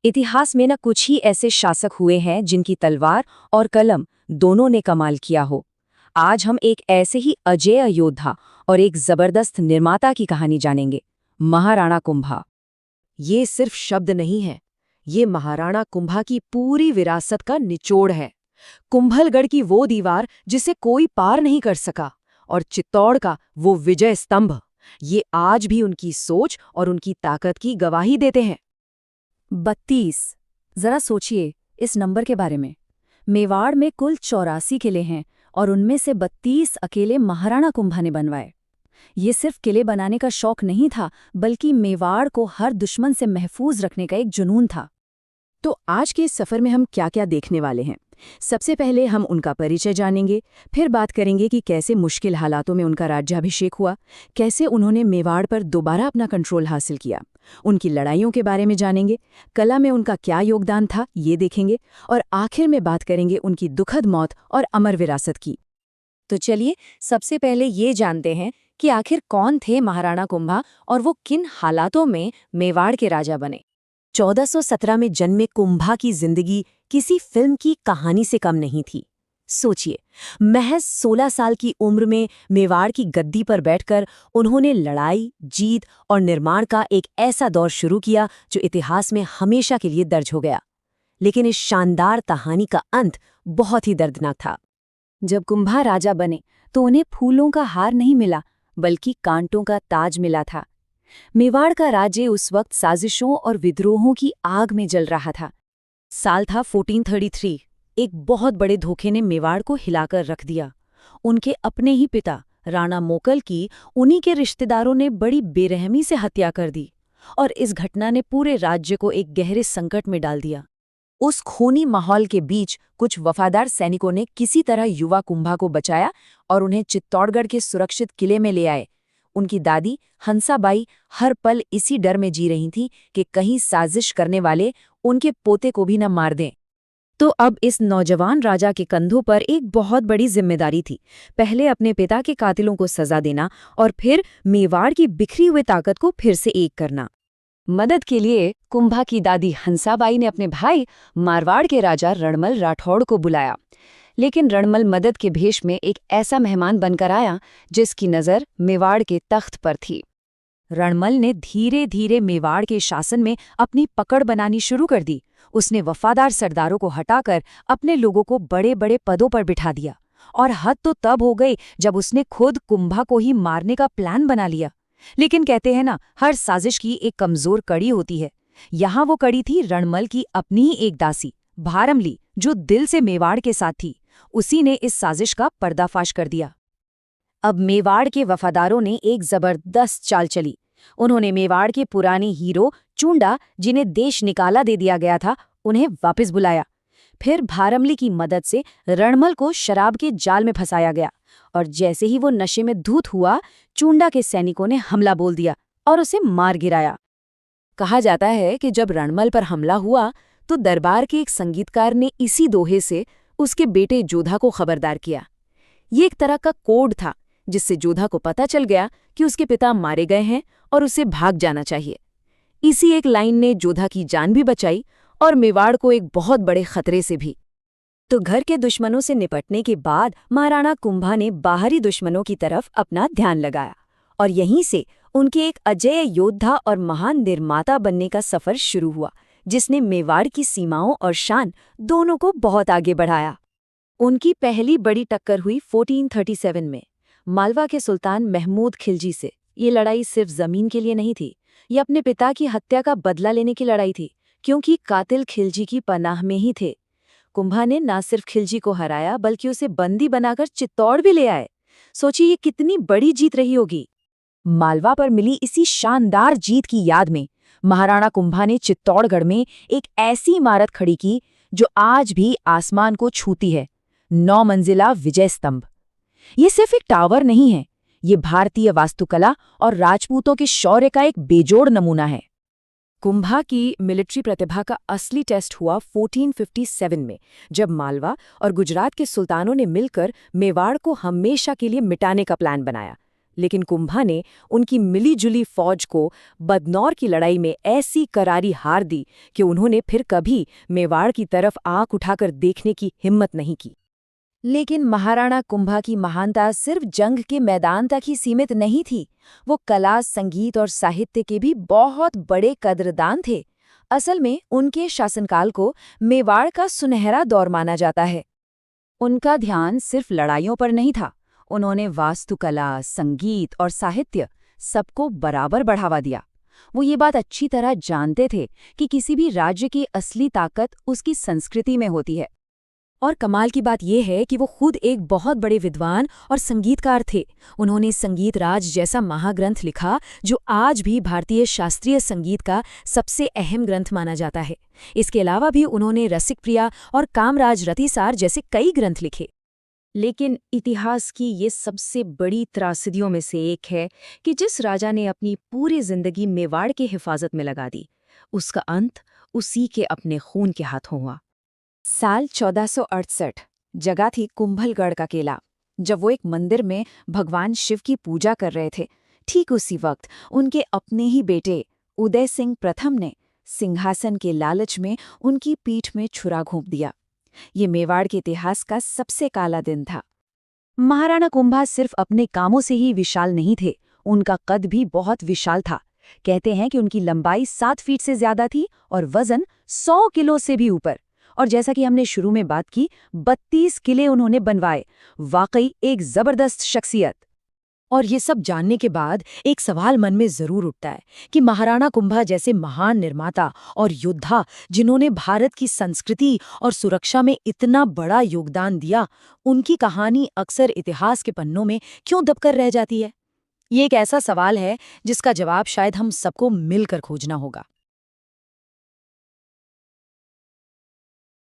इतिहास में न कुछ ही ऐसे शासक हुए हैं जिनकी तलवार और कलम दोनों ने कमाल किया हो। आज हम एक ऐसे ही अजेय योद्धा और एक जबरदस्त निर्माता की कहानी जानेंगे, महाराणा कुंभा। ये सिर्फ शब्द नहीं है, ये महाराणा कुंभा की पूरी विरासत का निचोड़ है। कुंभलगढ़ की वो दीवार जिसे कोई पार नहीं कर सका, और चित्तौड़ का वो विजय स्तंभ, ये आज भी उनकी सोच और उनकी ताकत की गवाही देते हैं। 32। जरा सोचिए इस नंबर के बारे में। मेवाड़ में कुल 84 किले हैं और उनमें से 32 अकेले महाराणा कुंभा ने बनवाए। ये सिर्फ किले बनाने का शौक नहीं था, बल्कि मेवाड़ को हर दुश्मन से महफूज रखने का एक जुनून था। तो आज के इस सफर में हम क्या क्या देखने वाले हैं? सबसे पहले हम उनका परिचय जानेंगे, फिर बात करेंगे कि कैसे मुश्किल हालातों में उनका राज्याभिषेक हुआ, कैसे उन्होंने मेवाड़ पर दोबारा अपना कंट्रोल हासिल किया, उनकी लड़ाइयों के बारे में जानेंगे, कला में उनका क्या योगदान था ये देखेंगे, और आखिर में बात करेंगे उनकी दुखद मौत और अमर विरासत की। तो चलिए सबसे पहले ये जानते हैं कि आखिर कौन थे महाराणा कुंभा और वो किन हालातों में मेवाड़ के राजा बने। 1417 में जन्मे कुंभा की जिंदगी किसी फिल्म की कहानी से कम नहीं थी। सोचिए, महज 16 साल की उम्र में मेवाड़ की गद्दी पर बैठकर उन्होंने लड़ाई, जीत और निर्माण का एक ऐसा दौर शुरू किया जो इतिहास में हमेशा के लिए दर्ज हो गया। लेकिन इस शानदार कहानी का अंत बहुत ही दर्दनाक था। जब कुंभा राजा बने तो उन्हें फूलों का हार नहीं मिला, बल्कि कांटों का ताज मिला था। मेवाड़ का राज्य उस वक्त साजिशों और विद्रोहों की आग में जल रहा था। साल था 1433। एक बहुत बड़े धोखे ने मेवाड़ को हिलाकर रख दिया। उनके अपने ही पिता राणा मोकल की उन्हीं के रिश्तेदारों ने बड़ी बेरहमी से हत्या कर दी, और इस घटना ने पूरे राज्य को एक गहरे संकट में डाल दिया। उस खूनी माहौल के बीच कुछ वफादार सैनिकों ने किसी तरह युवा कुंभा को बचाया और उन्हें चित्तौड़गढ़ के सुरक्षित किले में ले आए। उनकी दादी हंसाबाई हर पल इसी डर में जी रही थी कि कहीं साजिश करने वाले उनके पोते को भी न मार दें। तो अब इस नौजवान राजा के कंधों पर एक बहुत बड़ी जिम्मेदारी थी। पहले अपने पिता के कातिलों को सजा देना और फिर मेवाड़ की बिखरी हुई ताकत को फिर से एक करना। मदद के लिए कुंभा की दादी हंसाबाई ने अपने भाई मारवाड़ के राजा रणमल राठौड़ को बुलाया। लेकिन रणमल मदद के भेष में एक ऐसा मेहमान बनकर आया जिसकी नज़र मेवाड़ के तख्त पर थी। रणमल ने धीरे धीरे मेवाड़ के शासन में अपनी पकड़ बनानी शुरू कर दी। उसने वफादार सरदारों को हटाकर अपने लोगों को बड़े बड़े पदों पर बिठा दिया, और हद तो तब हो गई जब उसने खुद कुंभा को ही मारने का प्लान बना लिया। लेकिन कहते हैं ना, हर साजिश की एक कमजोर कड़ी होती है। यहाँ वो कड़ी थी रणमल की अपनी ही एक दासी भारमली, जो दिल से मेवाड़ के साथ थी। उसी ने इस साजिश का पर्दाफाश कर दिया। अब मेवाड़ के वफादारों ने एक जबरदस्त चाल चली। उन्होंने मेवाड़ के पुराने हीरो चूंडा, जिन्हें देश निकाला दे दिया गया था, उन्हें वापस बुलाया। फिर भारमली की मदद से रणमल को शराब के जाल में फंसाया गया, और जैसे ही वो नशे में धूत हुआ, चूंडा के सैनिकों ने हमला बोल दिया और उसे मार गिराया। कहा जाता है कि जब रणमल पर हमला हुआ तो दरबार के एक संगीतकार ने इसी दोहे से उसके बेटे जोधा को खबरदार किया। ये एक तरह का कोड था जिससे जोधा को पता चल गया कि उसके पिता मारे गए हैं और उसे भाग जाना चाहिए। इसी एक लाइन ने जोधा की जान भी बचाई और मेवाड़ को एक बहुत बड़े खतरे से भी। तो घर के दुश्मनों से निपटने के बाद महाराणा कुंभा ने बाहरी दुश्मनों की तरफ अपना ध्यान लगाया, और यहीं से उनके एक अजेय योद्धा और महान निर्माता बनने का सफर शुरू हुआ, जिसने मेवाड़ की सीमाओं और शान दोनों को बहुत आगे बढ़ाया। उनकी पहली बड़ी टक्कर हुई 1437 में मालवा के सुल्तान महमूद खिलजी से। ये लड़ाई सिर्फ जमीन के लिए नहीं थी, ये अपने पिता की हत्या का बदला लेने की लड़ाई थी, क्योंकि कातिल खिलजी की पनाह में ही थे। कुंभा ने न सिर्फ खिलजी को हराया, बल्कि उसे बंदी बनाकर चित्तौड़ भी ले आए। सोचिए ये कितनी बड़ी जीत रही होगी। मालवा पर मिली इसी शानदार जीत की याद में महाराणा कुंभा ने चित्तौड़गढ़ में एक ऐसी इमारत खड़ी की जो आज भी आसमान को छूती है, 9 मंजिला विजय स्तंभ। ये सिर्फ एक टावर नहीं है, ये भारतीय वास्तुकला और राजपूतों के शौर्य का एक बेजोड़ नमूना है। कुंभा की मिलिट्री प्रतिभा का असली टेस्ट हुआ 1457 में, जब मालवा और गुजरात के सुल्तानों ने मिलकर मेवाड़ को हमेशा के लिए मिटाने का प्लान बनाया। लेकिन कुंभा ने उनकी मिलीजुली फौज को बदनौर की लड़ाई में ऐसी करारी हार दी कि उन्होंने फिर कभी मेवाड़ की तरफ आंख उठाकर देखने की हिम्मत नहीं की। लेकिन महाराणा कुंभा की महानता सिर्फ जंग के मैदान तक ही सीमित नहीं थी। वो कला, संगीत और साहित्य के भी बहुत बड़े कद्रदान थे। असल में उनके शासनकाल को मेवाड़ का सुनहरा दौर माना जाता है। उनका ध्यान सिर्फ लड़ाइयों पर नहीं था। उन्होंने वास्तुकला, संगीत और साहित्य सबको बराबर बढ़ावा दिया। वो ये बात अच्छी तरह जानते थे कि किसी भी राज्य की असली ताकत उसकी संस्कृति में होती है। और कमाल की बात यह है कि वो खुद एक बहुत बड़े विद्वान और संगीतकार थे। उन्होंने संगीत राज जैसा महाग्रंथ लिखा जो आज भी भारतीय शास्त्रीय संगीत का सबसे अहम ग्रंथ माना जाता है। इसके अलावा भी उन्होंने रसिकप्रिया और कामराज रतिसार जैसे कई ग्रंथ लिखे। लेकिन इतिहास की ये सबसे बड़ी त्रासदियों में से एक है कि जिस राजा ने अपनी पूरी जिंदगी मेवाड़ की हिफाजत में लगा दी, उसका अंत उसी के अपने खून के हाथों हुआ। साल 1468 जगह थी कुंभलगढ़ का किला। जब वो एक मंदिर में भगवान शिव की पूजा कर रहे थे, ठीक उसी वक्त उनके अपने ही बेटे उदय सिंह प्रथम ने सिंहासन के लालच में उनकी पीठ में छुरा घोंप दिया। ये मेवाड़ के इतिहास का सबसे काला दिन था। महाराणा कुंभा सिर्फ अपने कामों से ही विशाल नहीं थे, उनका कद भी बहुत विशाल था। कहते हैं कि उनकी लंबाई 7 फीट से ज्यादा थी और वजन 100 किलो से भी ऊपर। और जैसा कि हमने शुरू में बात की, 32 किले उन्होंने बनवाए। वाकई एक जबरदस्त शख्सियत। और ये सब जानने के बाद एक सवाल मन में जरूर उठता है कि महाराणा कुंभा जैसे महान निर्माता और योद्धा, जिन्होंने भारत की संस्कृति और सुरक्षा में इतना बड़ा योगदान दिया, उनकी कहानी अक्सर इतिहास के पन्नों में क्यों दबकर रह जाती है? ये एक ऐसा सवाल है जिसका जवाब शायद हम सबको मिलकर खोजना होगा।